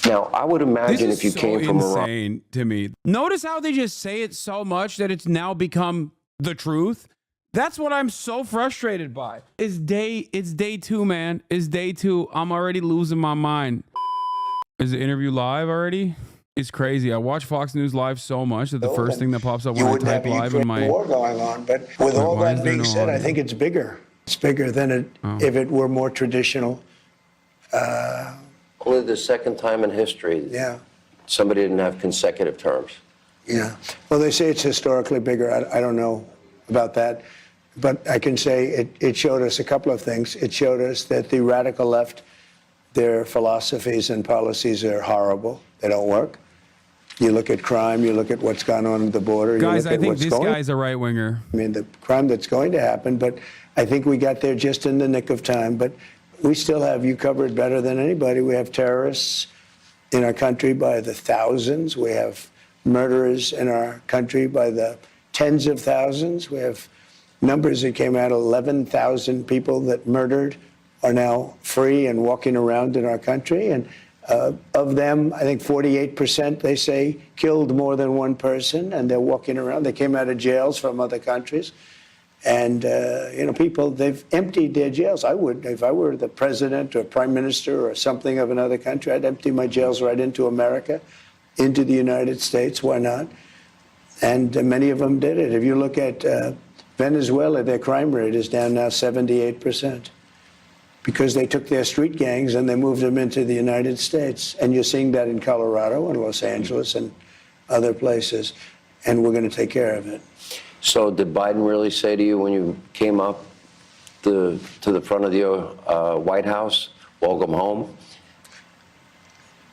Now, I would imagine if you came from Iran. Insane to me. Notice how they just say it so much that it's now become the truth. That's what I'm so frustrated by. It's day 2, man. It's day 2. I'm already losing my mind. Is the interview live already? It's crazy. I watch Fox News Live so much that the first thing that pops up when I type live in my war going on. But with all that being said, I think it's bigger. It's bigger than if it were more traditional. Only the second time in history somebody didn't have consecutive terms. Yeah. Well, they say it's historically bigger. I don't know about that. But I can say it showed us a couple of things. It showed us that the radical left, their philosophies and policies are horrible. They don't work. You look at crime, you look at what's gone on at the border. Guys, you look I think this going, guy's a right-winger. I mean, the crime that's going to happen, but I think we got there just in the nick of time. But we still have you covered better than anybody. We have terrorists in our country by the thousands. We have murderers in our country by the tens of thousands. We have numbers that came out, 11,000 people that murdered are now free and walking around in our country. And of them, I think 48%, they say, killed more than one person, and they're walking around. They came out of jails from other countries. And, people, they've emptied their jails. I would, if I were the president or prime minister or something of another country, I'd empty my jails right into America, into the United States. Why not? And many of them did it. If you look at Venezuela, their crime rate is down now 78%. Because they took their street gangs and they moved them into the United States. And you're seeing that in Colorado and Los Angeles and other places. And we're going to take care of it. So did Biden really say to you when you came up to the front of the White House, welcome home?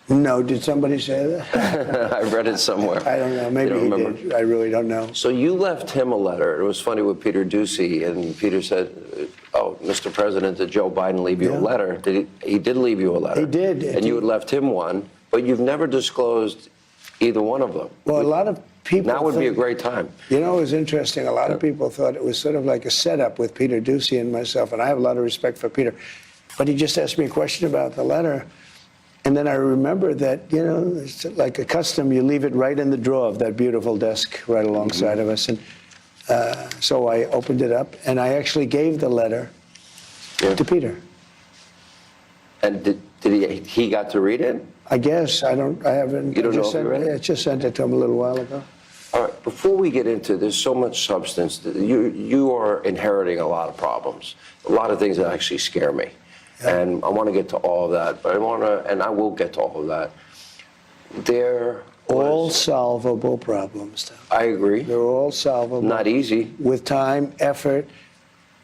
No, did somebody say that? I read it somewhere. I don't know. Maybe he did. I really don't know. So you left him a letter. It was funny with Peter Doocy, and Peter said, "Oh, Mr. President, did Joe Biden leave you a letter?" He did leave you a letter. He did. And you had left him one, but you've never disclosed either one of them. Well, a lot of people now would be a great time. You know, it was interesting. A lot of people thought it was sort of like a setup with Peter Doocy and myself, and I have a lot of respect for Peter. But he just asked me a question about the letter. And then I remember that, it's like a custom, you leave it right in the drawer of that beautiful desk right alongside of us. And so I opened it up, and I actually gave the letter to Peter. And did he got to read it? I guess. I haven't. You don't know if he read it? I just sent it to him a little while ago. All right, before we get into, there's so much substance. You are inheriting a lot of problems, a lot of things that actually scare me. And I want to get to all of that, but I will get to all of that. All solvable problems, Tom. I agree. They're all solvable. Not easy. With time, effort,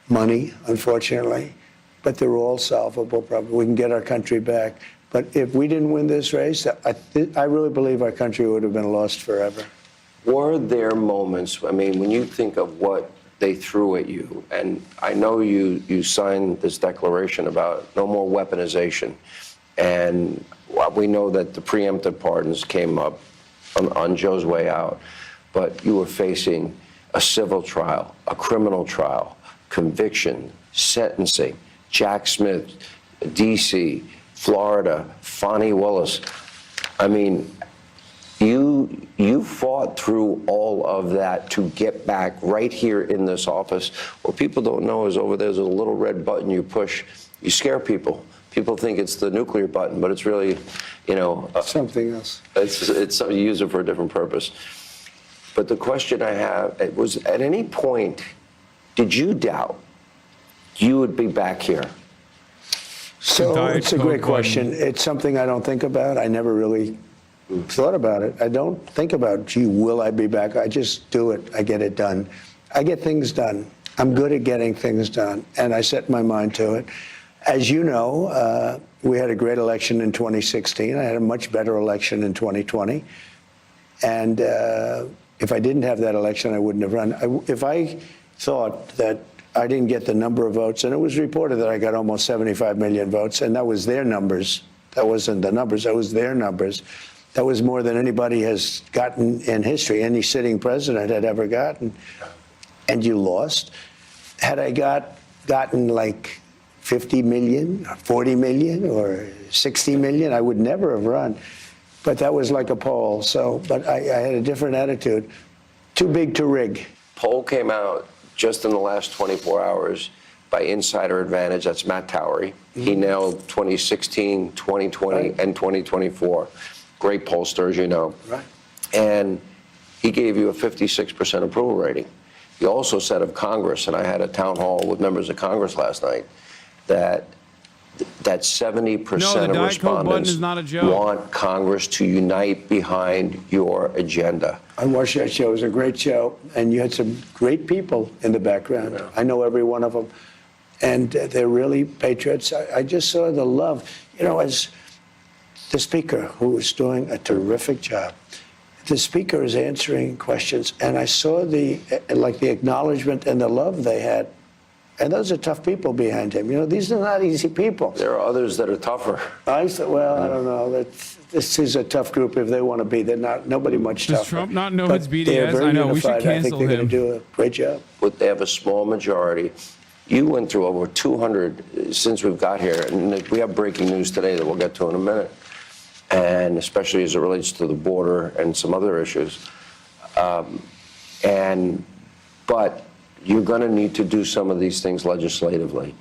money, unfortunately, but they're all solvable problems. We can get our country back. But if we didn't win this race, I really believe our country would have been lost forever. Were there moments, I mean, when you think of what they threw at you, and I know you signed this declaration about no more weaponization, and we know that the preemptive pardons came up on Joe's way out, but you were facing a civil trial, a criminal trial, conviction, sentencing, Jack Smith, D.C., Florida, Fonnie Willis. I mean, you fought through all of that to get back right here in this office. What people don't know is over there's a little red button you push. You scare people. People think it's the nuclear button, but it's really, something else. It's something you use it for a different purpose. But the question I have was, at any point, did you doubt you would be back here? So it's a great question. It's something I don't think about. I never really thought about it. I don't think about, gee, will I be back? I just do it. I get it done. I get things done. I'm good at getting things done, and I set my mind to it. As you know, we had a great election in 2016. I had a much better election in 2020. And if I didn't have that election, I wouldn't have run. If I thought that I didn't get the number of votes, and it was reported that I got almost 75 million votes, and that was their numbers. That wasn't the numbers. That was their numbers. That was more than anybody has gotten in history, any sitting president had ever gotten. And you lost. Had I gotten like 50 million, or 40 million, or 60 million, I would never have run. But that was like a poll. So, but I had a different attitude. Too big to rig. Poll came out just in the last 24 hours by Insider Advantage. That's Matt Towery. He nailed 2016, 2020, and 2024. Great pollster, as you know. Right. And he gave you a 56% approval rating. He also said of Congress, and I had a town hall with members of Congress last night, that 70% No, the of Diet Coke button respondents is not a joke. want Congress to unite behind your agenda. I watched that show. It was a great show, and you had some great people in the background. Yeah. I know every one of them, and they're really patriots. I just saw the love. You know, as the speaker, who is doing a terrific job, the speaker is answering questions, and I saw the acknowledgement and the love they had. And those are tough people behind him. You know, these are not easy people. There are others that are tougher. I said, well, I don't know. This is a tough group if they want to be. They're not, nobody much tougher. Does Trump not know But it's they're BDS? very I know, we should unified. I think cancel they're him. going to do a great job. But they have a small majority. You went through over 200 since we've got here, and we have breaking news today that we'll get to in a minute, and especially as it relates to the border and some other issues. But you're going to need to do some of these things legislatively.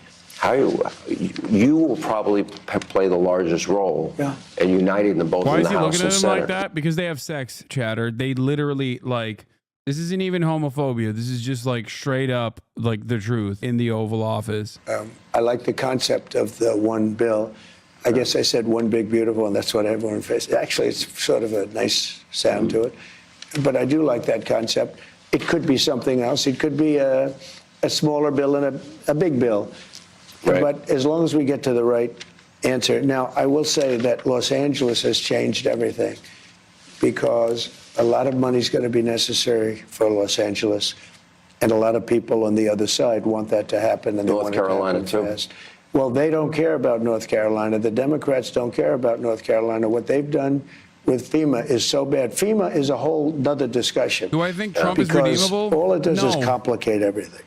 You will probably play the largest role in uniting them both Why in is the he House looking and at him Senate. like that? Because they have sex, Chatter. They literally, like, this isn't even homophobia. This is just, like, straight up, like, the truth in the Oval Office. I like the concept of the one bill. I guess I said one big beautiful, and that's what everyone faces. Actually, it's sort of a nice sound to it. But I do like that concept. It could be something else. It could be a smaller bill and a big bill. Right. But as long as we get to the right answer. Now, I will say that Los Angeles has changed everything because a lot of money is going to be necessary for Los Angeles, and a lot of people on the other side want that to happen. And North they want Carolina, it to happen too. fast. Well, they don't care about North Carolina. The Democrats don't care about North Carolina. What they've done with FEMA is so bad. FEMA is a whole other discussion. Do I think Trump is Because redeemable? all it does is No. complicate everything.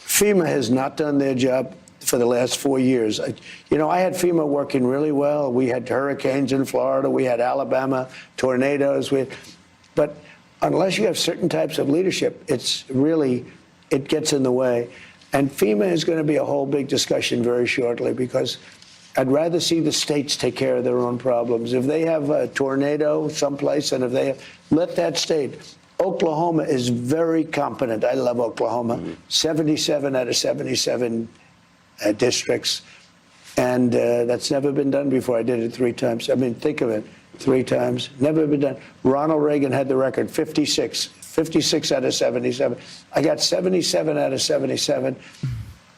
FEMA has not done their job for the last 4 years. You know, I had FEMA working really well. We had hurricanes in Florida. We had Alabama tornadoes. But unless you have certain types of leadership, it gets in the way. And FEMA is going to be a whole big discussion very shortly because I'd rather see the states take care of their own problems. If they have a tornado someplace, and if they let that state. Oklahoma is very competent. I love Oklahoma. 77 out of 77 districts. And that's never been done before. I did it 3 times. I mean, think of it, 3 times. Never been done. Ronald Reagan had the record, 56 out of 77. I got 77 out of 77.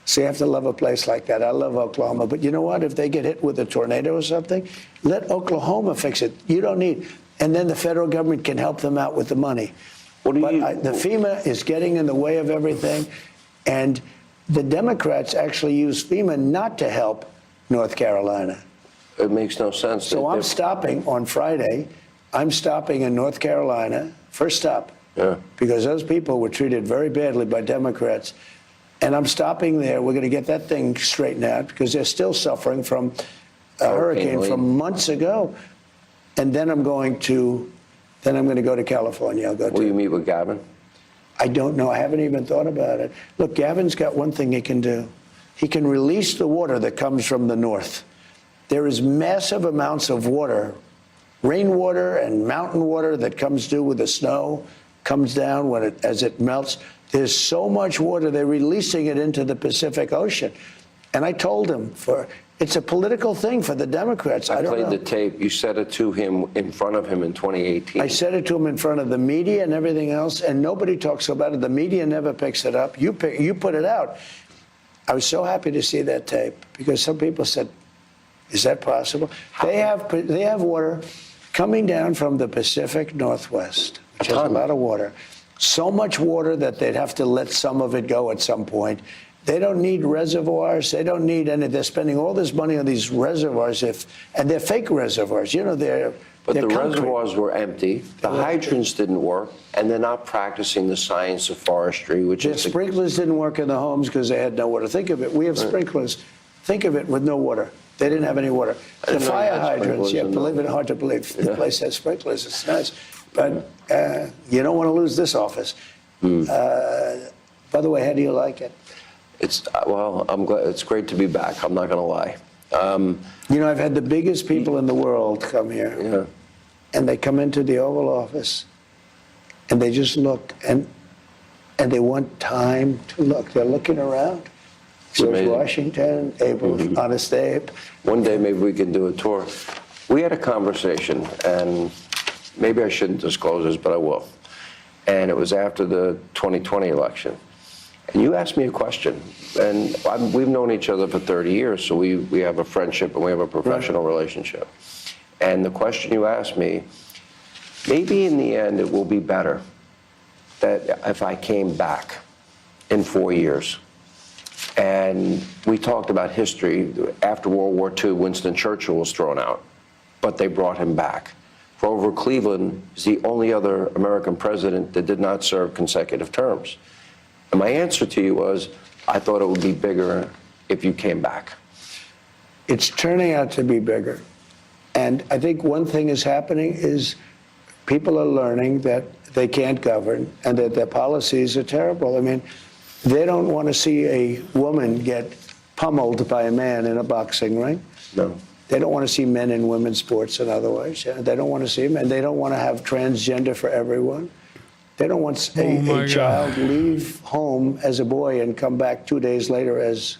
So you have to love a place like that. I love Oklahoma. But you know what? If they get hit with a tornado or something, let Oklahoma fix it. You don't need. And then the federal government can help them out with the money. The FEMA is getting in the way of everything. And the Democrats actually use FEMA not to help North Carolina. It makes no sense. So I'm stopping on Friday. I'm stopping in North Carolina, first stop, because those people were treated very badly by Democrats. And I'm stopping there. We're going to get that thing straightened out because they're still suffering from a hurricane from months ago. And then I'm going to go to California. Will you meet with Gavin? I don't know. I haven't even thought about it. Look, Gavin's got one thing he can do. He can release the water that comes from the north. There is massive amounts of water, rainwater and mountain water that comes due with the snow, comes down as it melts. There's so much water, they're releasing it into the Pacific Ocean. And I told him, it's a political thing for the Democrats. I don't know. I played the tape. You said it to him in front of him in 2018. I said it to him in front of the media and everything else, and nobody talks about it. The media never picks it up. You put it out. I was so happy to see that tape because some people said, is that possible? They have water coming down from the Pacific Northwest, which has a lot of water. So much water that they'd have to let some of it go at some point. They don't need reservoirs. They don't need any. They're spending all this money on these reservoirs, and they're fake reservoirs. You know, But the reservoirs were empty. The hydrants didn't work, and they're not practicing the science of forestry, which The is sprinklers didn't work in the homes because they had nowhere to think of it. We have sprinklers. think of it with no water. They didn't have any water. The didn't know you fire had hydrants, sprinklers yeah, in believe it, hard to believe. The place has sprinklers, it's nice. But you don't want to lose this office. By the way, how do you like it? Well, I'm glad. It's great to be back. I'm not going to lie. You know, I've had the biggest people in the world come here. Yeah. And they come into the Oval Office, and they just look, and they want time to look. They're looking around. George amazing. Washington, Abe, Honest Abe. One day, maybe we can do a tour. We had a conversation, and maybe I shouldn't disclose this, but I will. And it was after the 2020 election. And you asked me a question, and we've known each other for 30 years, so we have a friendship and we have a professional relationship. And the question you asked me, maybe in the end it will be better that if I came back in 4 years. And we talked about history. After World War II, Winston Churchill was thrown out, but they brought him back. Grover Cleveland is the only other American president that did not serve consecutive terms. And my answer to you was, I thought it would be bigger if you came back. It's turning out to be bigger. And I think one thing is happening is people are learning that they can't govern and that their policies are terrible. I mean, they don't want to see a woman get pummeled by a man in a boxing ring. No. They don't want to see men in women's sports in other ways. They don't want to see them, and they don't want to have transgender for everyone. They don't want a child leave home as a boy and come back 2 days later as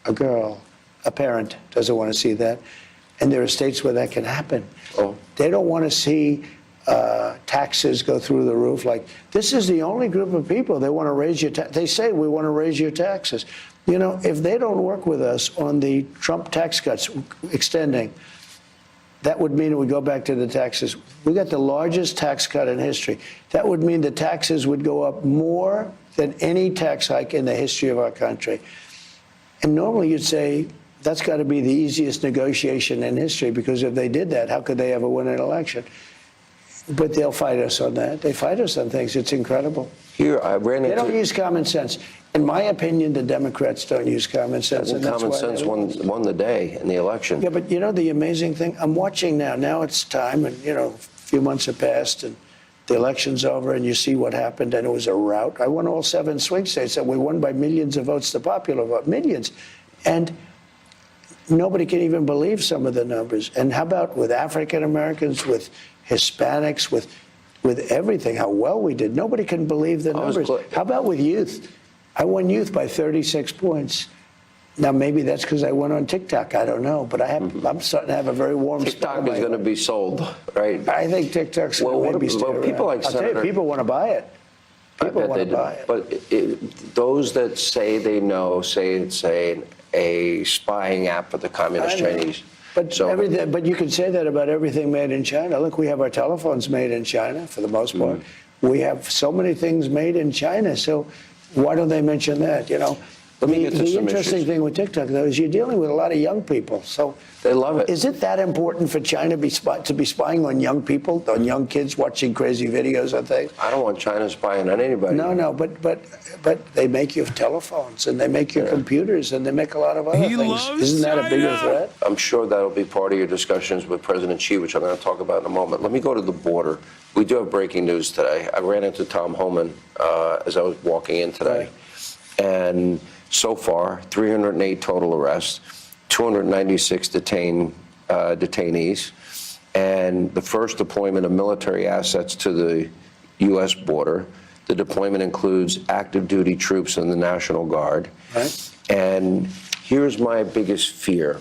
a girl. A parent doesn't want to see that. And there are states where that can happen. Oh. They don't want to see taxes go through the roof. Like, this is the only group of people they want to raise your taxes. They say, we want to raise your taxes. You know, if they don't work with us on the Trump tax cuts extending, that would mean it would go back to the taxes. We got the largest tax cut in history. That would mean the taxes would go up more than any tax hike in the history of our country. And normally you'd say, that's got to be the easiest negotiation in history, because if they did that, how could they ever win an election? But they'll fight us on that. They fight us on things. It's incredible. Here, I ran into... They don't use common sense. In my opinion, the Democrats don't use common sense. And common sense won the day in the election. Yeah, but you know the amazing thing? I'm watching now. Now it's time, and, you know, a few months have passed, and the election's over, and you see what happened, and it was a rout. I won all 7 swing states, and we won by millions of votes, the popular vote, millions. And nobody can even believe some of the numbers. And how about with African Americans, with Hispanics, with everything, how well we did? Nobody can believe the numbers. How about with youth? I won youth by 36 points. Now, maybe that's because I went on TikTok. I don't know. But I'm starting to have a very warm spot. TikTok is going to be sold, right? I think TikTok's going to be sold. People like I'll tell you, people want to buy it. People want to buy it. But those that say they know say it's a spying app for the communist Chinese. But you can say that about everything made in China. Look, we have our telephones made in China for the most part. We have so many things made in China. So why don't they mention that? You know, the interesting thing with TikTok, though, is you're dealing with a lot of young people. So they love it. Is it that important for China to be spying on young people, on young kids watching crazy videos and things? I don't want China spying on anybody. No, but they make your telephones, and they make your computers, and they make a lot of other things. Isn't that a bigger threat? I'm sure that'll be part of your discussions with President Xi, which I'm going to talk about in a moment. Let me go to the border. We do have breaking news today. I ran into Tom Homan as I was walking in today. Right. And so far, 308 total arrests, 296 detainees, and the first deployment of military assets to the U.S. border. The deployment includes active duty troops in the National Guard. Right. And here's my biggest fear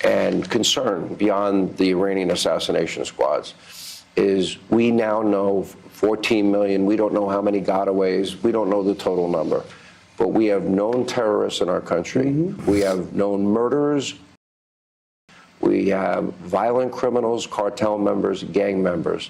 and concern beyond the Iranian assassination squads is we now know 14 million. We don't know how many gotaways. We don't know the total number. But we have known terrorists in our country. Mm-hmm. We have known murderers. We have violent criminals, cartel members, gang members.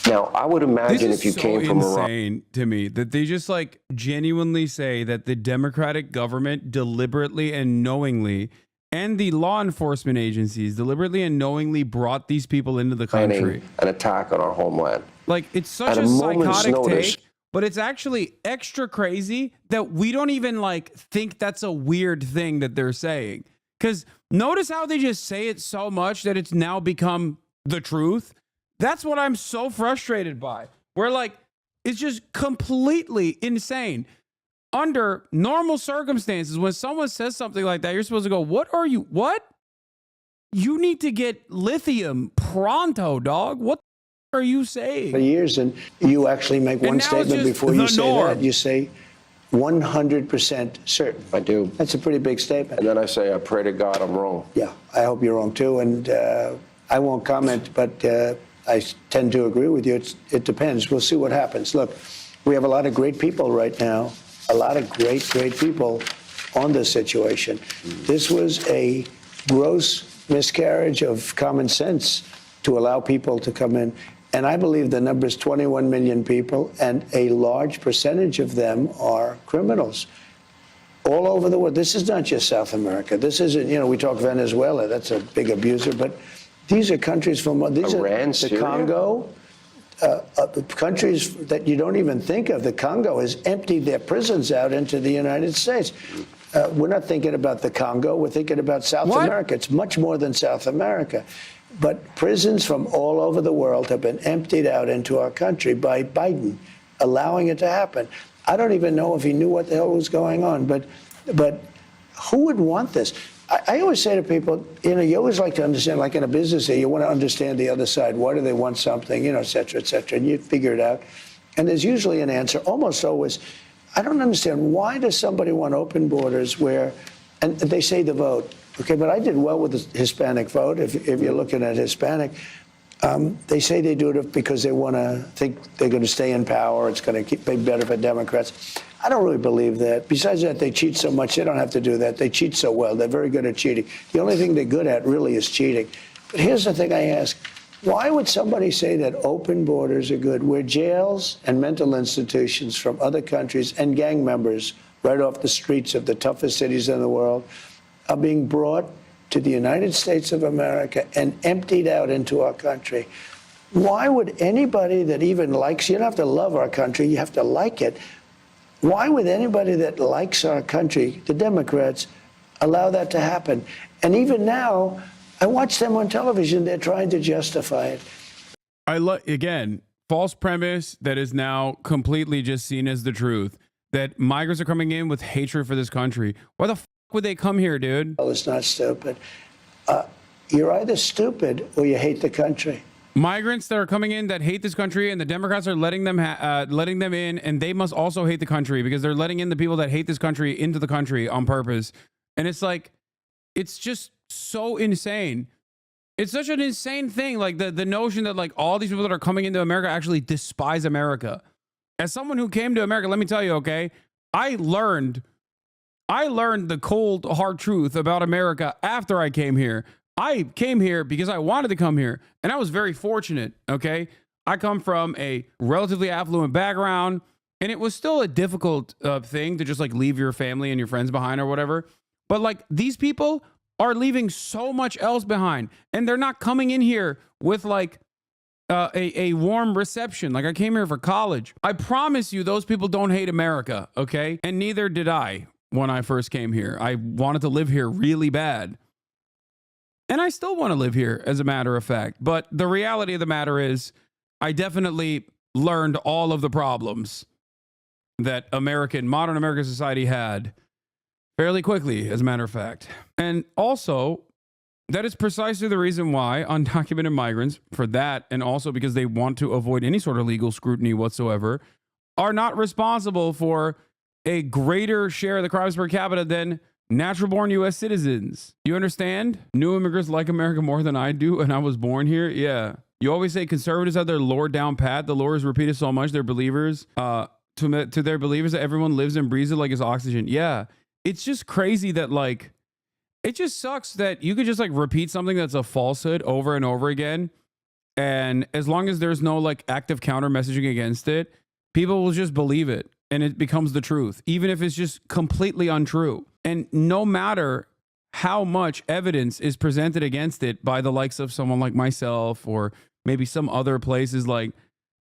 Now, I would imagine if you came from Iran. This is so insane to me that they just like genuinely say that the Democratic government deliberately and knowingly, and the law enforcement agencies deliberately and knowingly brought these people into the country. An attack on our homeland. Like, it's such a psychotic take but it's actually extra crazy that we don't even like think that's a weird thing that they're saying. Because notice how they just say it so much that it's now become the truth. That's what I'm so frustrated by. Where like, it's just completely insane. Under normal circumstances, when someone says something like that, you're supposed to go, what? You need to get lithium pronto, dog. What the are you saying? For years, and you actually make one statement before you say that. You say 100% certain. I do. That's a pretty big statement. And then I say, I pray to God I'm wrong. Yeah, I hope you're wrong too. And I won't comment, but I tend to agree with you. It depends. We'll see what happens. Look, we have a lot of great people right now, a lot of great people on this situation. This was a gross miscarriage of common sense to allow people to come in. And I believe the number is 21 million people, and a large percentage of them are criminals all over the world. This is not just South America. This isn't, we talk Venezuela, that's a big abuser, but these are countries from Iran, the Syria? Congo, countries that you don't even think of. The Congo has emptied their prisons out into the United States. We're not thinking about the Congo, we're thinking about South America. It's much more than South America. But prisons from all over the world have been emptied out into our country by Biden, allowing it to happen. I don't even know if he knew what the hell was going on, but who would want this? I always say to people, you always like to understand, like in a business here, you want to understand the other side. Why do they want something, et cetera, and you figure it out. And there's usually an answer, almost always. I don't understand, why does somebody want open borders where, and they say the vote, okay, but I did well with the Hispanic vote, if you're looking at Hispanic. They say they do it because they want to think they're going to stay in power, it's going to be better for Democrats. I don't really believe that. Besides that, they cheat so much, they don't have to do that. They cheat so well, they're very good at cheating. The only thing they're good at really is cheating. But here's the thing I ask. Why would somebody say that open borders are good, where jails and mental institutions from other countries and gang members right off the streets of the toughest cities in the world are being brought to the United States of America and emptied out into our country? Why would anybody that even likes, you don't have to love our country, you have to like it. Why would anybody that likes our country, the Democrats, allow that to happen? And even now, I watch them on television, they're trying to justify it. Again, false premise that is now completely just seen as the truth, that migrants are coming in with hatred for this country. Why the would they come here, dude? Well, it's not stupid. You're either stupid or you hate the country. Migrants that are coming in that hate this country, and the Democrats are letting them in, and they must also hate the country because they're letting in the people that hate this country into the country on purpose. And it's like, it's just so insane. It's such an insane thing. Like the notion that like all these people that are coming into America actually despise America. As someone who came to America, let me tell you, okay, I learned the cold, hard truth about America after I came here. I came here because I wanted to come here, and I was very fortunate, okay? I come from a relatively affluent background, and it was still a difficult thing to just like leave your family and your friends behind or whatever. But like these people are leaving so much else behind, and they're not coming in here with like a warm reception. Like I came here for college. I promise you those people don't hate America, okay? And neither did I when I first came here. I wanted to live here really bad. And I still want to live here, as a matter of fact. But the reality of the matter is, I definitely learned all of the problems that modern American society had fairly quickly, as a matter of fact. And also, that is precisely the reason why undocumented migrants, for that, and also because they want to avoid any sort of legal scrutiny whatsoever, are not responsible for a greater share of the crimes per capita than natural-born U.S. citizens. You understand? New immigrants like America more than I do, and I was born here. Yeah. You always say conservatives have their lore down pat. The lore is repeated so much, their believers, to their believers, that everyone lives and breathes it like it's oxygen. Yeah. It's just crazy that, like, it just sucks that you could just, like, repeat something that's a falsehood over and over again, and as long as there's no, like, active counter messaging against it, people will just believe it, and it becomes the truth, even if it's just completely untrue. And no matter how much evidence is presented against it by the likes of someone like myself or maybe some other places, like,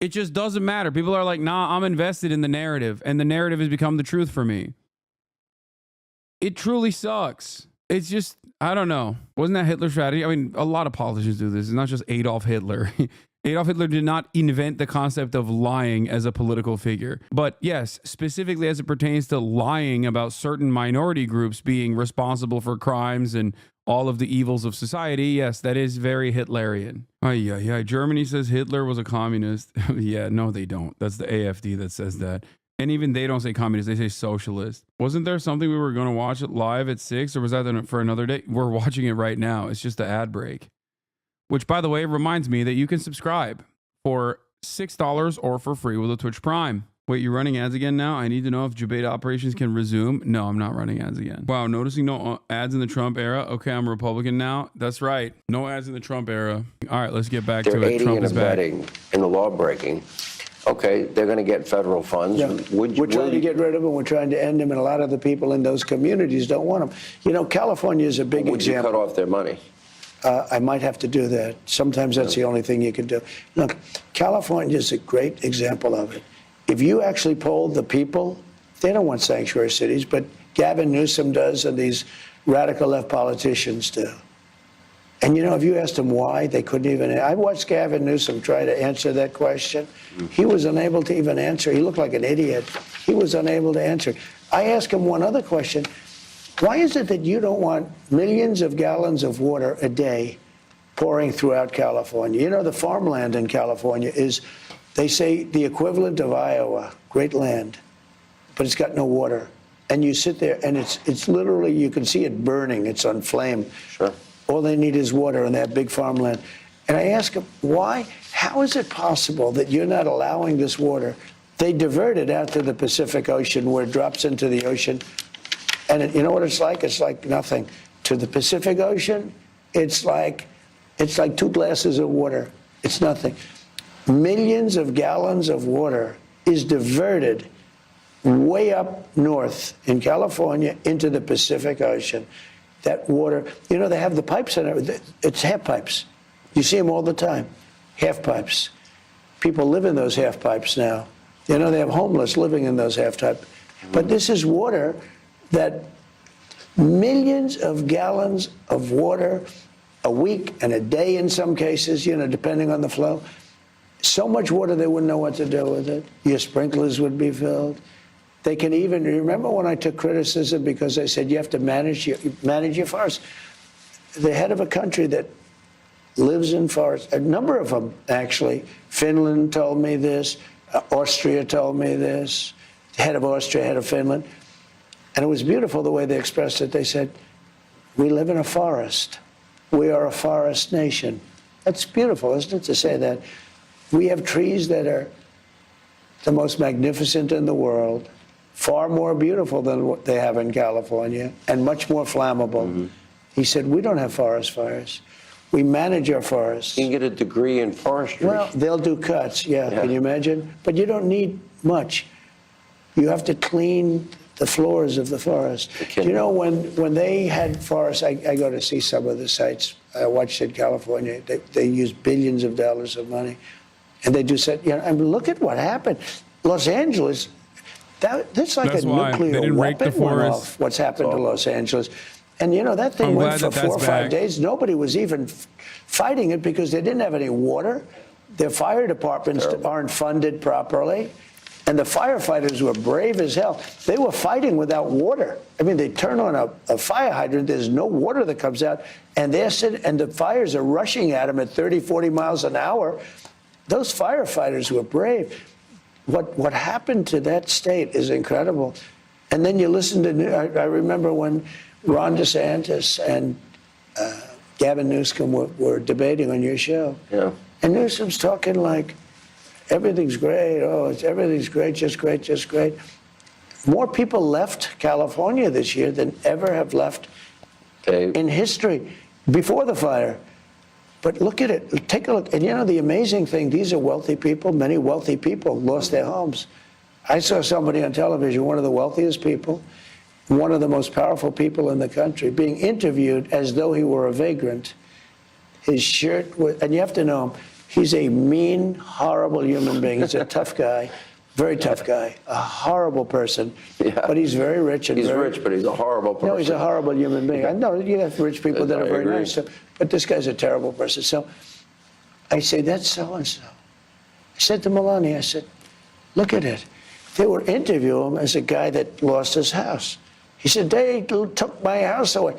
It just doesn't matter. People are like, nah, I'm invested in the narrative, and the narrative has become the truth for me. It truly sucks. It's just, I don't know. Wasn't that Hitler's strategy? I mean, a lot of politicians do this. It's not just Adolf Hitler. Adolf Hitler did not invent the concept of lying as a political figure. But yes, specifically as it pertains to lying about certain minority groups being responsible for crimes and all of the evils of society, yes, that is very Hitlerian. Yeah. Germany says Hitler was a communist. Yeah, no, they don't. That's the AfD that says that. And even they don't say communist, they say socialist. Wasn't there something we were going to watch it live at 6, or was that for another day? We're watching it right now. It's just the ad break. Which, by the way, reminds me that you can subscribe for $6 or for free with a Twitch Prime. Wait, you're running ads again now? I need to know if debate operations can resume. No, I'm not running ads again. Wow, noticing no ads in the Trump era. Okay, I'm a Republican now. That's right. No ads in the Trump era. All right, let's get back to it. They're aiding Trump and is back. abetting in the law breaking. Okay, they're going to get federal funds. Yeah. We're trying to get rid of them. We're trying to end them, and a lot of the people in those communities don't want them. You know, California is a big Would you example. cut off their money? I might have to do that. Sometimes that's the only thing you can do. Look, California is a great example of it. If you actually polled the people, they don't want sanctuary cities, but Gavin Newsom does, and these radical left politicians do. And, you know, if you asked them why, they couldn't even. I watched Gavin Newsom try to answer that question. He was unable to even answer. He looked like an idiot. He was unable to answer. I asked him one other question. Why is it that you don't want millions of gallons of water a day pouring throughout California? You know, the farmland in California is, they say, the equivalent of Iowa, great land, but it's got no water. And you sit there, and it's literally, you can see it burning. It's on flame. Sure. All they need is water in that big farmland. And I ask them, why? How is it possible that you're not allowing this water? They divert it out to the Pacific Ocean, where it drops into the ocean. And you know what it's like? It's like nothing. To the Pacific Ocean, it's like 2 glasses of water. It's nothing. Millions of gallons of water is diverted way up north in California into the Pacific Ocean. That water, you know, they have the pipes and everything. It's half pipes. You see them all the time. Half pipes. People live in those half pipes now. You know, they have homeless living in those half pipes. But this is water that millions of gallons of water a week and a day in some cases, you know, depending on the flow. So much water they wouldn't know what to do with it. Your sprinklers would be filled. They can even, remember when I took criticism because I said you have to manage your forests? The head of a country that lives in forests, a number of them actually, Finland told me this, Austria told me this, the head of Austria, head of Finland. And it was beautiful the way they expressed it. They said, we live in a forest. We are a forest nation. That's beautiful, isn't it, to say that? We have trees that are the most magnificent in the world, far more beautiful than what they have in California, and much more flammable. Mm-hmm. He said, we don't have forest fires. We manage our forests. You can get a degree in forestry. Well, they'll do cuts, yeah. Can you imagine? But you don't need much. You have to clean the floors of the forest. You know, when they had forests, I go to see some of the sites I watched in California. They use billions of dollars of money. And they do say, you know, I mean, look at what happened. Los Angeles, that's like a nuclear weapon went off, what's happened to Los Angeles. And, you know, that thing went for 4 or 5 days. Nobody was even fighting it because they didn't have any water. Their fire departments aren't funded properly. And the firefighters were brave as hell. They were fighting without water. I mean, they turn on a fire hydrant, there's no water that comes out, and they're sitting, and the fires are rushing at them at 30, 40 miles an hour. Those firefighters were brave. What happened to that state is incredible. And then you listen to, I remember when Ron DeSantis and Gavin Newsom were debating on your show. Yeah. And Newsom's talking like, everything's great, everything's great, just great, just great. More people left California this year than ever have left in history before the fire. But look at it, take a look. And you know, the amazing thing, these are wealthy people. Many wealthy people lost their homes. I saw somebody on television, one of the wealthiest people, one of the most powerful people in the country, being interviewed as though he were a vagrant. His shirt was, and you have to know him, He's a mean, horrible human being. He's a tough guy, very tough guy, a horrible person. Yeah. But he's very rich. And He's very, rich, but he's a horrible person. No, he's a horrible human being. I know you have rich people that I are very agree. nice, but this guy's a terrible person. So I say, that's so-and-so. I said to Melania, I said, look at it. They were interviewing him as a guy that lost his house. He said, they took my house away.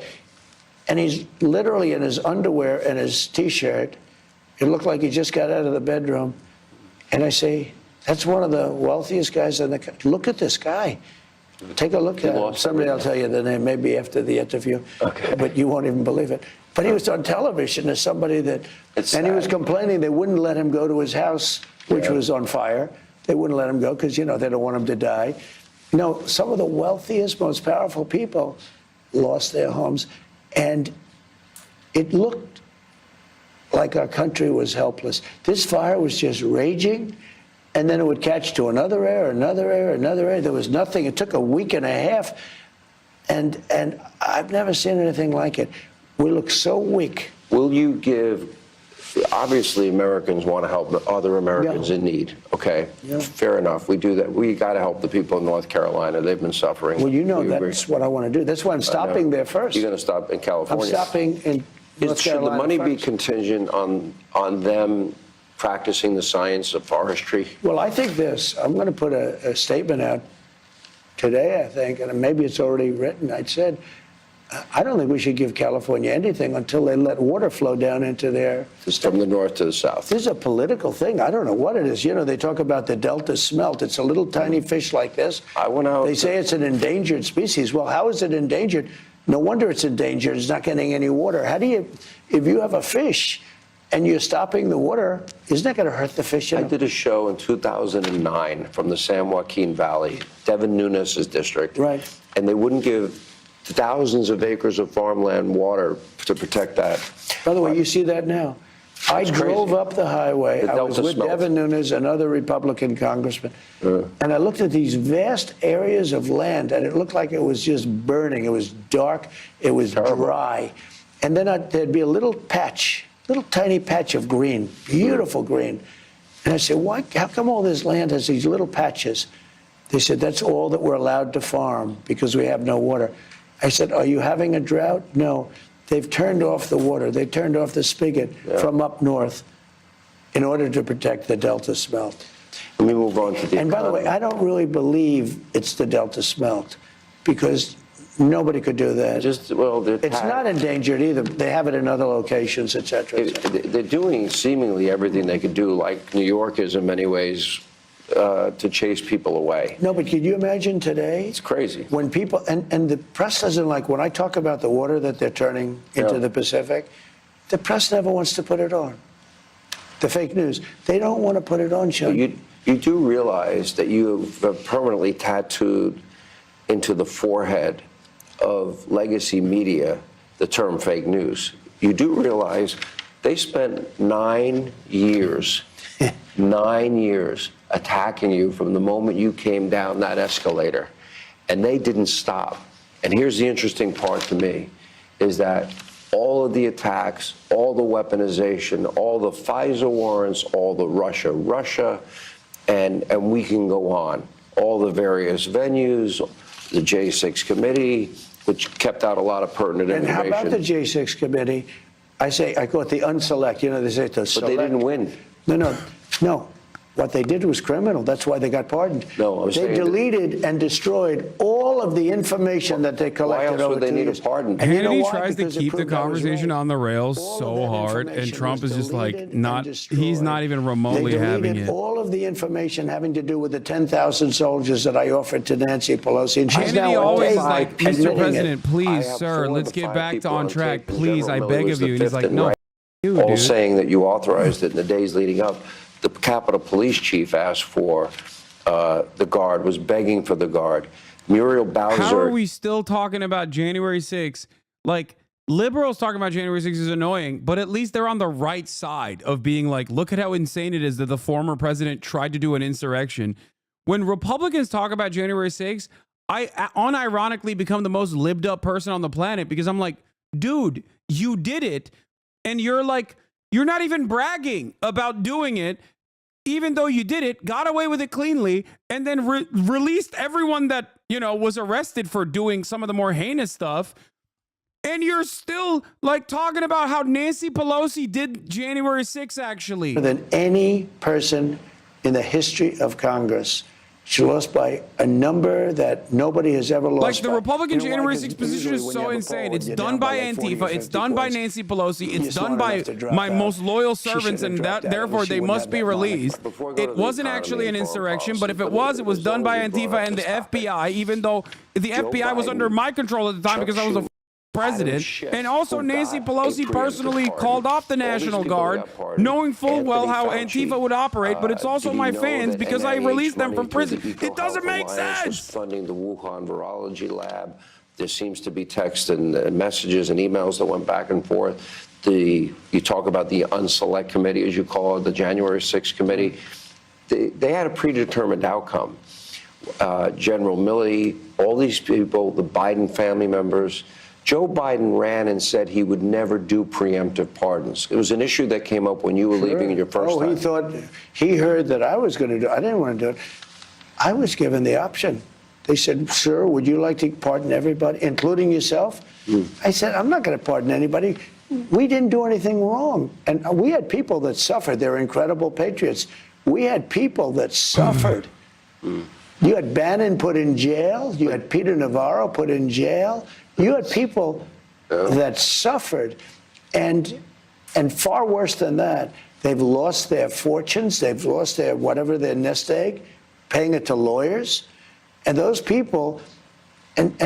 And he's literally in his underwear and his T-shirt. It looked like he just got out of the bedroom. And I say, that's one of the wealthiest guys in the country. Look at this guy. Take a look at him. Somebody will tell you the name maybe after the interview. Okay. But you won't even believe it. But he was on television as somebody that, and he was complaining they wouldn't let him go to his house, which was on fire. They wouldn't let him go because, you know, they don't want him to die. You know, some of the wealthiest, most powerful people lost their homes. And it looked like our country was helpless. This fire was just raging, and then it would catch to another area, another area, another area. There was nothing. It took a week and a half, and I've never seen anything like it. We look so weak. Will you give, obviously Americans want to help other Americans in need, okay? Yeah. Fair enough, we do that. We got to help the people in North Carolina. They've been suffering. Well, you know, We agree. that's what I want to do. That's why I'm stopping there first. You're going to stop in I'm California. stopping in North Should Carolina the money be first. contingent on them practicing the science of forestry? Well, I think this. I'm going to put a statement out today, I think, and maybe it's already written. I said, I don't think we should give California anything until they let water flow down into their... It's from the north to the south. This is a political thing. I don't know what it is. You know, they talk about the Delta smelt. It's a little tiny fish like this. I went out... They say it's an endangered species. Well, how is it endangered? No wonder it's endangered. It's not getting any water. How do you... If you have a fish and you're stopping the water, isn't that going to hurt the fish? I did a show in 2009 from the San Joaquin Valley, Devin Nunes' district. Right. And they wouldn't give thousands of acres of farmland water to protect that. By the way, you see that now. I drove up the highway. I was with Devin Nunes, another Republican congressman, and I looked at these vast areas of land, and it looked like it was just burning. It was dark. It was dry. And then there'd be a little patch, little tiny patch of green, beautiful green. And I said, why? How come all this land has these little patches? They said, that's all that we're allowed to farm because we have no water. I said, are you having a drought? No. They've turned off the water. They turned off the spigot from up north in order to protect the Delta smelt. Let me move on to the And by the way, I don't really believe it's the Delta smelt because nobody could do that. It's not endangered either. They have it in other locations, et cetera, et cetera. They're doing seemingly everything they could do, like New York is in many ways, to chase people away. No, but could you imagine today? It's crazy. When people, and the press doesn't like, when I talk about the water that they're turning into the Pacific, the press never wants to put it on. The fake news. They don't want to put it on, Sean. You do realize that you have permanently tattooed into the forehead of legacy media the term fake news. You do realize they spent 9 years, 9 years attacking you from the moment you came down that escalator, and they didn't stop. And here's the interesting part to me, is that all of the attacks, all the weaponization, all the Pfizer warrants, all the Russia, and we can go on, all the various venues, the J6 committee, which kept out a lot of pertinent information. And how about the J6 committee? I call it the unselect. You know, they say the select. But they didn't win. No. What they did was criminal. That's why they got pardoned. No, I was saying they deleted and destroyed all of the information that they collected. Why else would they need a pardon? And you know Hannity why? tries to Because it keep the proved I was conversation right. on the rails All of so that hard, and information Trump was is just like deleted and not. destroyed. He's not even remotely They having deleted it. all of the information having to do with the 10,000 soldiers that I offered to Nancy Pelosi, and she's now Hannity on always tape like, Mr. admitting President, it. I please, have sir, 4 let's to get 5 back people on on track. tape, and Please, I General beg Miller of was you. the And he's like, fifth in no, rank. you, All dude. saying that you authorized it in the days leading up. The Capitol Police Chief asked for the guard, was begging for the guard. Muriel Bowser. How are we still talking about January 6th? Like, liberals talking about January 6th is annoying, but at least they're on the right side of being like, look at how insane it is that the former president tried to do an insurrection. When Republicans talk about January 6th, I unironically become the most libbed up person on the planet because I'm like, dude, you did it. And you're like, You're not even bragging about doing it, even though you did it, got away with it cleanly, and then released everyone that, you know, was arrested for doing some of the more heinous stuff. And you're still like talking about how Nancy Pelosi did January 6th, actually. Than any person in the history of Congress. She lost by a number that nobody has ever lost. Like the by. Republican You know why? January 'Cause 6th position usually is when you so have a insane. poll, It's you're done down by like 40, Antifa. It's 50 done by points. Nancy Pelosi. You're It's done smart by enough to drop my out. most loyal She servants, should have and dropped that out. therefore She they wouldn't must have be that moniker. released. Before we go It to the wasn't economy actually an and foreign insurrection, but if policy, it was, it was as done long by as you brought Antifa up and the this topic. FBI, even though the Joe FBI was under Biden, my control at the time Chuck because I was a Schumer, president. Schiff, And also who Nancy got a Pelosi preemptive personally pardon. called off the All these National people Guard, got pardoned. knowing full well how Anthony Fauci, Antifa would operate, but it's also did he my know fans that because I NIH released them money from through the prison. Eco It doesn't Health make Alliance was sense. funding the Wuhan virology lab. There seems to be texts and messages and emails that went back and forth. You talk about the unselect committee, as you call it, the January 6th committee. They had a predetermined outcome. General Milley, all these people, the Biden family members. Joe Biden ran and said he would never do preemptive pardons. It was an issue that came up when you were leaving in your first time. He thought, he heard that I was going to do it. I didn't want to do it. I was given the option. They said, sir, would you like to pardon everybody, including yourself? I said, I'm not going to pardon anybody. We didn't do anything wrong. And we had people that suffered. They're incredible patriots. We had people that suffered. You had Bannon put in jail. You had Peter Navarro put in jail. You had people that suffered. And far worse than that, they've lost their fortunes. They've lost their whatever, their nest egg, paying it to lawyers. And those people, and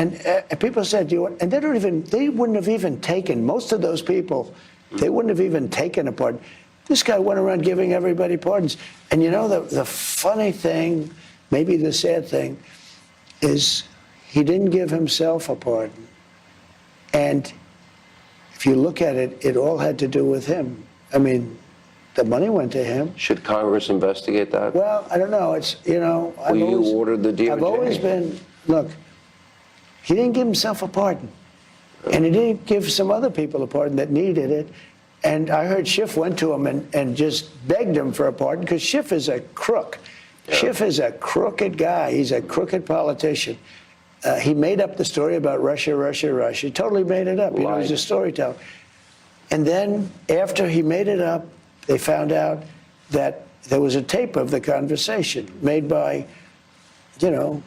people said, and they wouldn't have even taken, most of those people, they wouldn't have even taken a pardon. This guy went around giving everybody pardons. And you know, the funny thing, maybe the sad thing, is he didn't give himself a pardon. And if you look at it, it all had to do with him. I mean, the money went to him. Should Congress investigate that? Well, I don't know. It's, you know, You ordered the DOJ. I've always been, look, he didn't give himself a pardon. And he didn't give some other people a pardon that needed it. And I heard Schiff went to him and just begged him for a pardon because Schiff is a crook. Yeah. Schiff is a crooked guy. He's a crooked politician. He made up the story about Russia, Russia, Russia. He totally made it up. You know, he's a storyteller. And then after he made it up, they found out that there was a tape of the conversation made by, you know,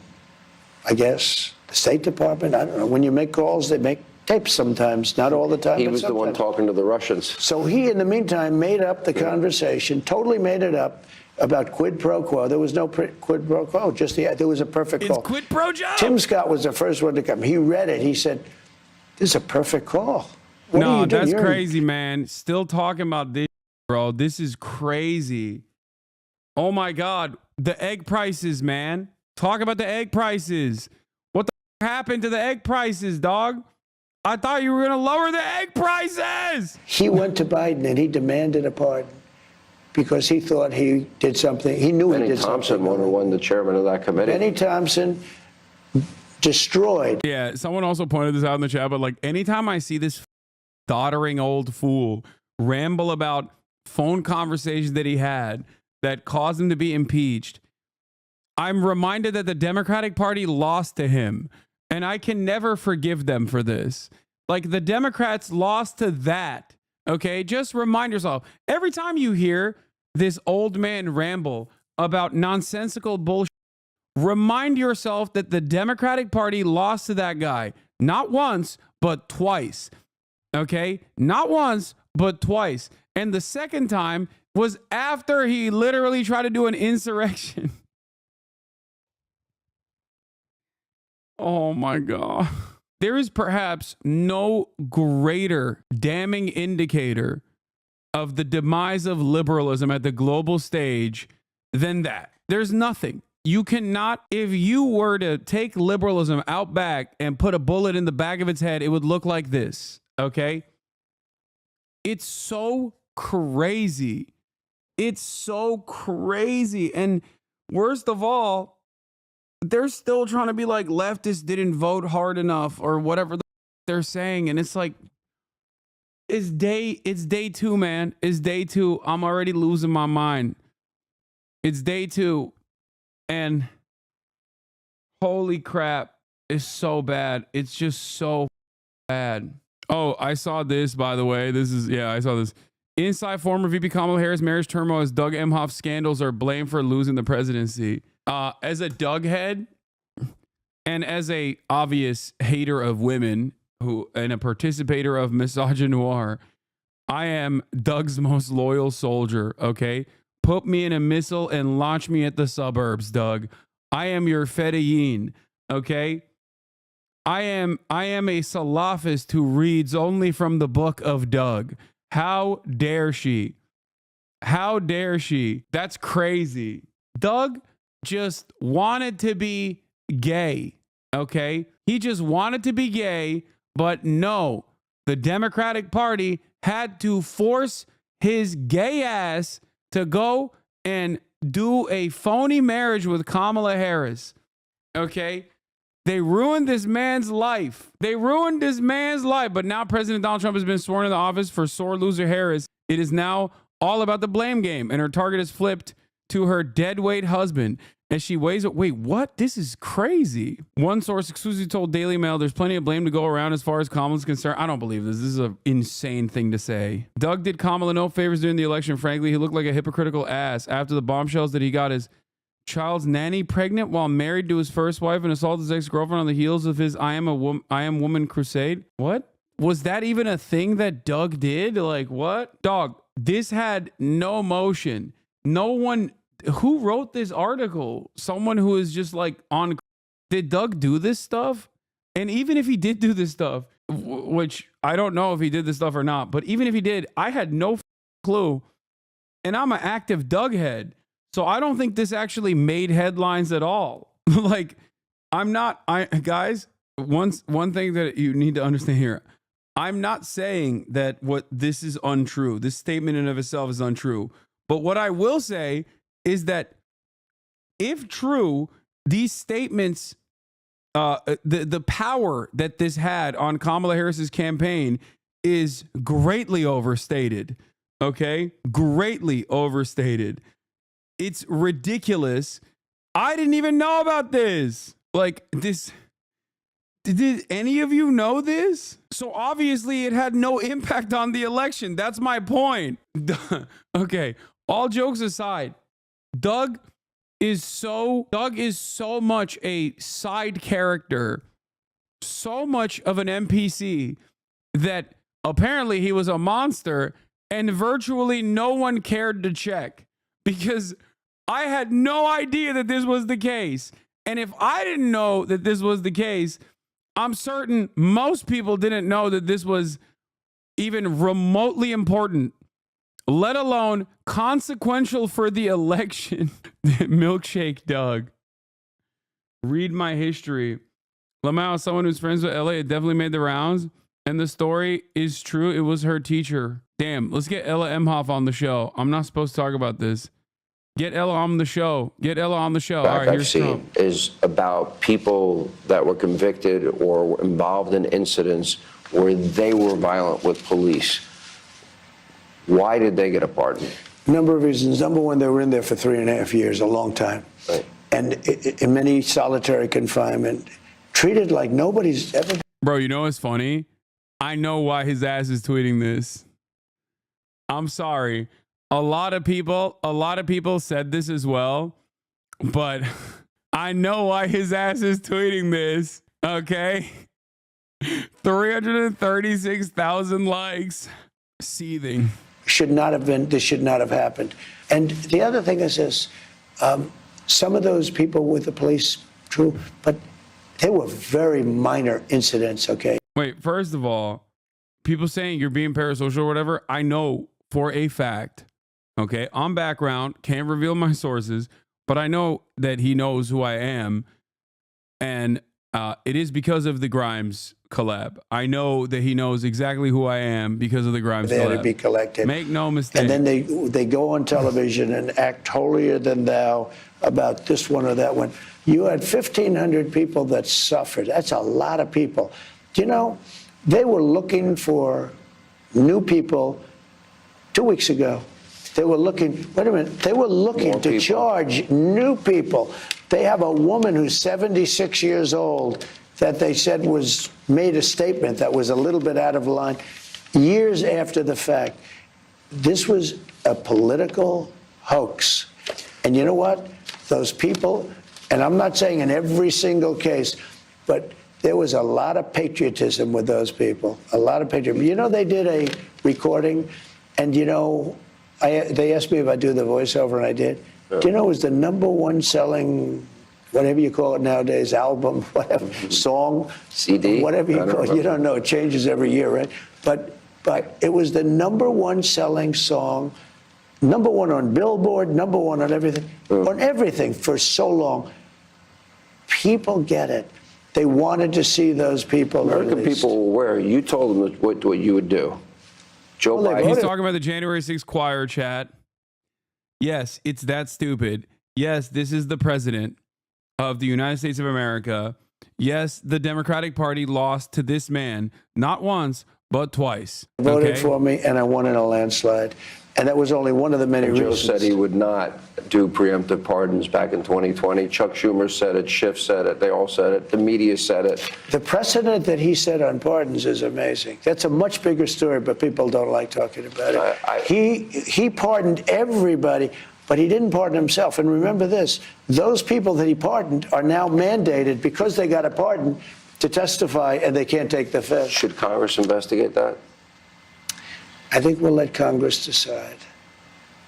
I guess, the State Department. I don't know. When you make calls, they make tapes sometimes, not all the time. He but was the one sometimes. talking to the Russians. So he, in the meantime, made up the conversation, totally made it up about quid pro quo. There was no quid pro quo, just there was a perfect call. It's quid pro Joe. Tim Scott was the first one to come. He read it. He said, this is a perfect call. What are you doing? That's crazy, man. Still talking about this, bro. This is crazy. Oh my God. The egg prices, man. Talk about the egg prices. What the happened to the egg prices, dog? I thought you were going to lower the egg prices. He went to Biden and he demanded a pardon because he thought he did something. He knew he Benny did Thompson something. won the chairman of that committee. Benny Thompson destroyed. Yeah, someone also pointed this out in the chat, but like anytime I see this doddering old fool ramble about phone conversations that he had that caused him to be impeached, I'm reminded that the Democratic Party lost to him, and I can never forgive them for this. Like the Democrats lost to that. Okay, just remind yourself every time you hear this old man ramble about nonsensical bullshit, remind yourself that the Democratic Party lost to that guy not once, but twice. Okay, not once, but twice. And the second time was after he literally tried to do an insurrection. Oh my God. There is perhaps no greater damning indicator of the demise of liberalism at the global stage than that. There's nothing. You cannot, if you were to take liberalism out back and put a bullet in the back of its head, it would look like this, okay? It's so crazy. It's so crazy. And worst of all, they're still trying to be like leftists didn't vote hard enough or whatever they're saying. And it's like, it's day 2, man. It's day 2. I'm already losing my mind. It's day 2. And holy crap, it's so bad. It's just so bad. Oh, I saw this, by the way. I saw this. Inside former VP Kamala Harris marriage turmoil as Doug Emhoff scandals are blamed for losing the presidency. As a Doug head and as a obvious hater of women and a participator of misogynoir, I am Doug's most loyal soldier, okay? Put me in a missile and launch me at the suburbs, Doug. I am your Fedayeen, okay? I am a Salafist who reads only from the book of Doug. How dare she? How dare she? That's crazy. Doug just wanted to be gay, okay? He just wanted to be gay, but no, the Democratic Party had to force his gay ass to go and do a phony marriage with Kamala Harris, okay? They ruined this man's life. They ruined this man's life. But now President Donald Trump has been sworn into office for sore loser Harris. It is now all about the blame game, and her target is flipped to her deadweight husband as she weighs it. Wait, what? This is crazy. One source exclusively told Daily Mail there's plenty of blame to go around as far as Kamala's concerned. I don't believe this. This is an insane thing to say. Doug did Kamala no favors during the election. Frankly, he looked like a hypocritical ass after the bombshells that he got his child's nanny pregnant while married to his first wife and assaulted his ex-girlfriend on the heels of his I am woman crusade. What? Was that even a thing that Doug did? Like, what? Dog, this had no motion. No one who wrote this article, someone who is just like on. Did Doug do this stuff? And even if he did do this stuff, which I don't know if he did this stuff or not, but even if he did, I had no clue. And I'm an active Doug head. So I don't think this actually made headlines at all. Like, guys, one thing that you need to understand here, I'm not saying that what this is untrue. This statement in of itself is untrue. But what I will say is that if true, these statements, the power that this had on Kamala Harris's campaign is greatly overstated. Okay? Greatly overstated. It's ridiculous. I didn't even know about this. Like, this. Did any of you know this? So obviously it had no impact on the election. That's my point. Okay. All jokes aside, Doug is so much a side character, so much of an NPC that apparently he was a monster and virtually no one cared to check. Because I had no idea that this was the case. And if I didn't know that this was the case, I'm certain most people didn't know that this was even remotely important, let alone consequential for the election. Milkshake Doug. Read my history. Lamau, someone who's friends with LA, it definitely made the rounds. And the story is true. It was her teacher. Damn, let's get Ella Emhoff on the show. I'm not supposed to talk about this. Get Ella on the show. Get Ella on the show. All right, I've seen is about people that were convicted or were involved in incidents where they were violent with police. Why did they get a pardon? Number of reasons. Number one, they were in there for 3.5 years, a long time. Right. And in many solitary confinement, treated like nobody's ever. Bro, you know what's funny? I know why his ass is tweeting this. I'm sorry. A lot of people said this as well, but I know why his ass is tweeting this. Okay. 336,000 likes. Seething. Should not have been, this should not have happened. And the other thing is this, some of those people with the police, true, but they were very minor incidents, okay? Wait, first of all, people saying you're being parasocial or whatever, I know for a fact, okay, on background, can't reveal my sources, but I know that he knows who I am, and it is because of the Grimes collab. I know that he knows exactly who I am because of the Grimes collab. They had to be collected. Make no mistake. And then they go on television and act holier than thou about this one or that one. You had 1,500 people that suffered. That's a lot of people. You know, they were looking for new people 2 weeks ago. They were looking, wait a minute, they were looking More to people. charge new people. They have a woman who's 76 years old that they said made a statement that was a little bit out of line years after the fact. This was a political hoax. And you know what? Those people, and I'm not saying in every single case, but there was a lot of patriotism with those people, a lot of patriotism. You know, they did a recording, and you know, they asked me if I do the voiceover, and I did. Do you know it was the #1 selling, whatever you call it nowadays, album, whatever, song, CD, whatever you call it. You don't know, it changes every year, right? But it was the #1 selling song, #1 on Billboard, #1 on everything for so long. People get it. They wanted to see those people. American released. people were aware. You told them what you would do. Joe Well, they Biden. He's talking about the January 6th choir chat. Yes, it's that stupid. Yes, this is the president of the United States of America. Yes, the Democratic Party lost to this man, not once, but twice. Voted for me, and I won in a landslide. And that was only one of the many Joe reasons. said he would not do preemptive pardons back in 2020. Chuck Schumer said it. Schiff said it. They all said it. The media said it. The precedent that he set on pardons is amazing. That's a much bigger story, but people don't like talking about it. He pardoned everybody, but he didn't pardon himself. And remember this, those people that he pardoned are now mandated, because they got a pardon, to testify, and they can't take the fifth. Should Congress investigate that? I think we'll let Congress decide.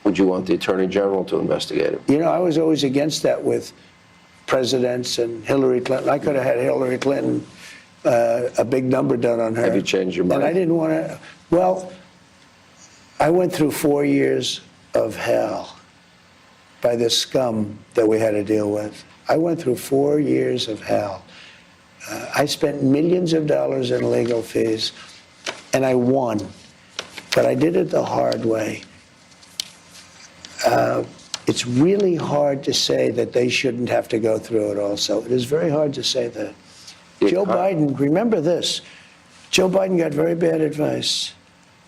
Would you want the Attorney General to investigate it? You know, I was always against that with presidents and Hillary Clinton. I could have had Hillary Clinton a big number done on her. Have you changed your mind? And I didn't want to. Well, I went through 4 years of hell by the scum that we had to deal with. I went through 4 years of hell. I spent millions of dollars in legal fees, and I won. But I did it the hard way. It's really hard to say that they shouldn't have to go through it also. It is very hard to say that. Joe Biden, remember this, Joe Biden got very bad advice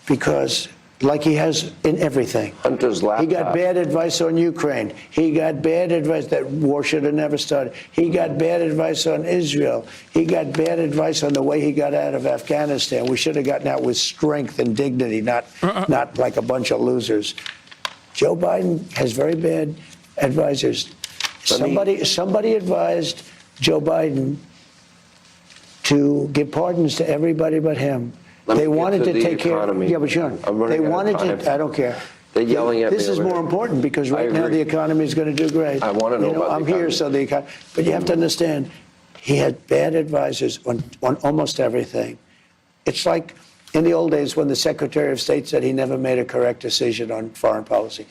because, like he has in everything. Hunter's laptop. He got bad advice on Ukraine. He got bad advice that war should have never started. He got bad advice on Israel. He got bad advice on the way he got out of Afghanistan. We should have gotten out with strength and dignity, not like a bunch of losers. Joe Biden has very bad advisors. Somebody advised Joe Biden to give pardons to everybody but him. They wanted to take care of. Yeah, but Sean, they wanted to. I don't care. They're yelling at me. This is more important because right now the economy is going to do great. I want to know about the I'm here, so the economy. But you have to understand, he had bad advisors on almost everything. It's like in the old days when the Secretary of State said he never made a correct decision on foreign policy.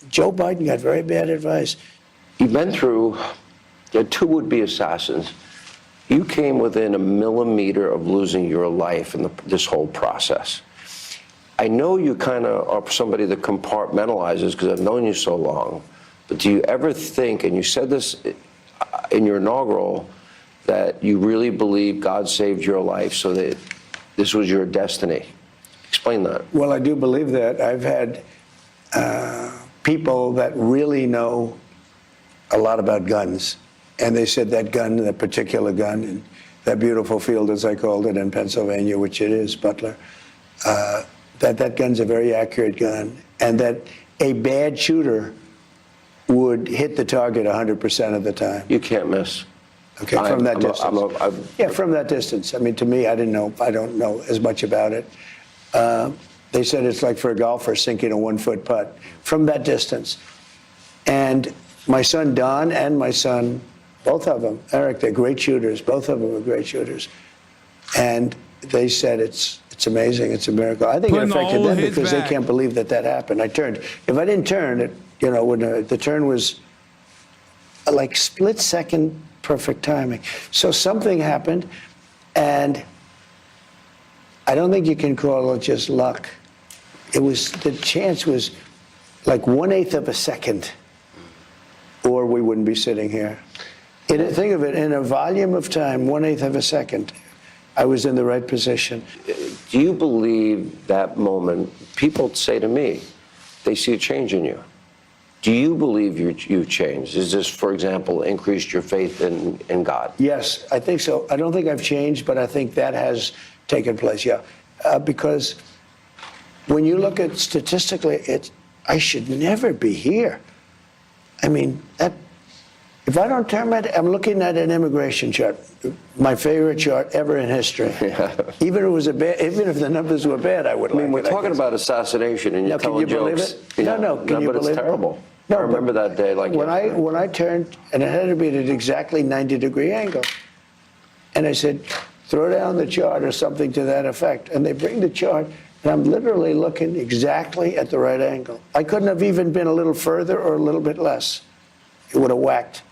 Joe Biden got very bad advice. You've been through, you had 2 would-be assassins. You came within a millimeter of losing your life in this whole process. I know you kind of are somebody that compartmentalizes because I've known you so long, but do you ever think, and you said this in your inaugural, that you really believe God saved your life so that this was your destiny? Explain that. Well, I do believe that. I've had people that really know a lot about guns. And they said that gun, that particular gun, in that beautiful field, as I called it, in Pennsylvania, which it is, Butler, that gun's a very accurate gun, and that a bad shooter would hit the target 100% of the time. You can't miss. Okay, from that distance. Yeah, from that distance. I mean, to me, I don't know as much about it. They said it's like for a golfer sinking a 1-foot putt from that distance. And my son Don and my son, both of them, Eric, they're great shooters. Both of them are great shooters. And they said it's amazing, it's a miracle. I think it affected them because they can't believe that happened. I turned. If I didn't turn, when the turn was like split-second perfect timing. So something happened, and I don't think you can call it just luck. The chance was like 1/8 of a second, or we wouldn't be sitting here. Think of it, in a volume of time, 1/8 of a second, I was in the right position. Do you believe that moment, people say to me, they see a change in you. Do you believe you've changed? Is this, for example, increased your faith in God? Yes, I think so. I don't think I've changed, but I think that has taken place, yeah. Because when you look at statistically, I should never be here. I mean, if I don't turn I'm looking at an immigration chart, my favorite chart ever in history. Yeah. Even if the numbers were bad, I would like it. We're talking about assassination and you're telling jokes. Can you believe it? No, can you but believe it's terrible. it? No, I remember that day like yesterday. when I turned, and it had to be at an exactly 90-degree angle, and I said, throw down the chart or something to that effect, and they bring the chart, and I'm literally looking exactly at the right angle. I couldn't have even been a little further or a little bit less. It would have whacked,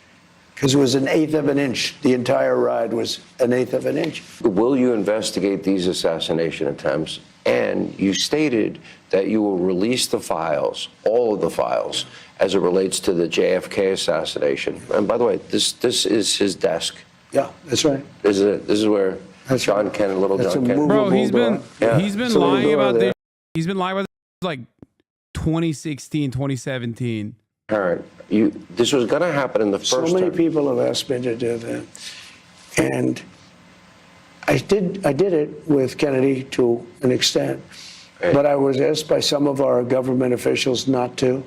because it was 1/8 of an inch. The entire ride was 1/8 of an inch. Will you investigate these assassination attempts? And you stated that you will release the files, all of the files, as it relates to the JFK assassination. And by the way, this is his desk. Yeah, that's right. This is where That's John right. Kennedy, little That's John a Kennedy. Bro, he's movable been door. he's been It's a little lying door about there. this. He's been lying about this like 2016, 2017. Parent, this was going to happen in the first So many term. people have asked me to do that. And I did it with Kennedy to an extent. Right. But I was asked by some of our government officials not to.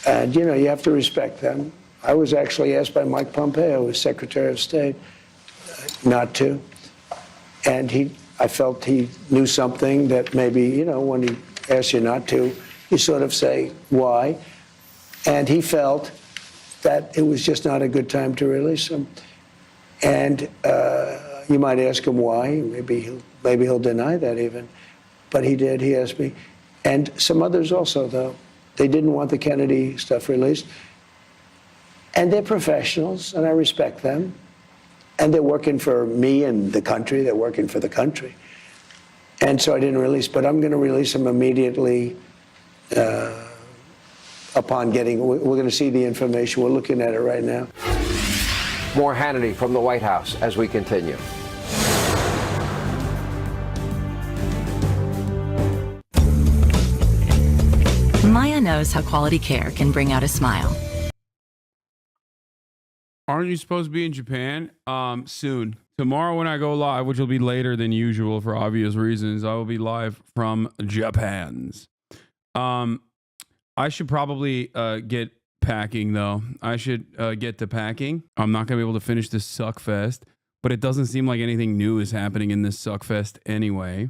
And, you know, you have to respect them. I was actually asked by Mike Pompeo, who's Secretary of State, not to. And I felt he knew something that maybe, you know, when he asks you not to, you sort of say, why? And he felt that it was just not a good time to release him. And you might ask him why. Maybe he'll deny that even. But he did. He asked me. And some others also, though. They didn't want the Kennedy stuff released. And they're professionals, and I respect them. And they're working for me and the country. They're working for the country. And so I didn't release. But I'm going to release them immediately upon we're going to see the information. We're looking at it right now. More Hannity from the White House as we continue. Maya knows how quality care can bring out a smile. Aren't you supposed to be in Japan? Soon. Tomorrow when I go live, which will be later than usual for obvious reasons, I will be live from Japan's. I should probably get packing, though. I should get to packing. I'm not going to be able to finish this Suckfest, but it doesn't seem like anything new is happening in this Suckfest anyway.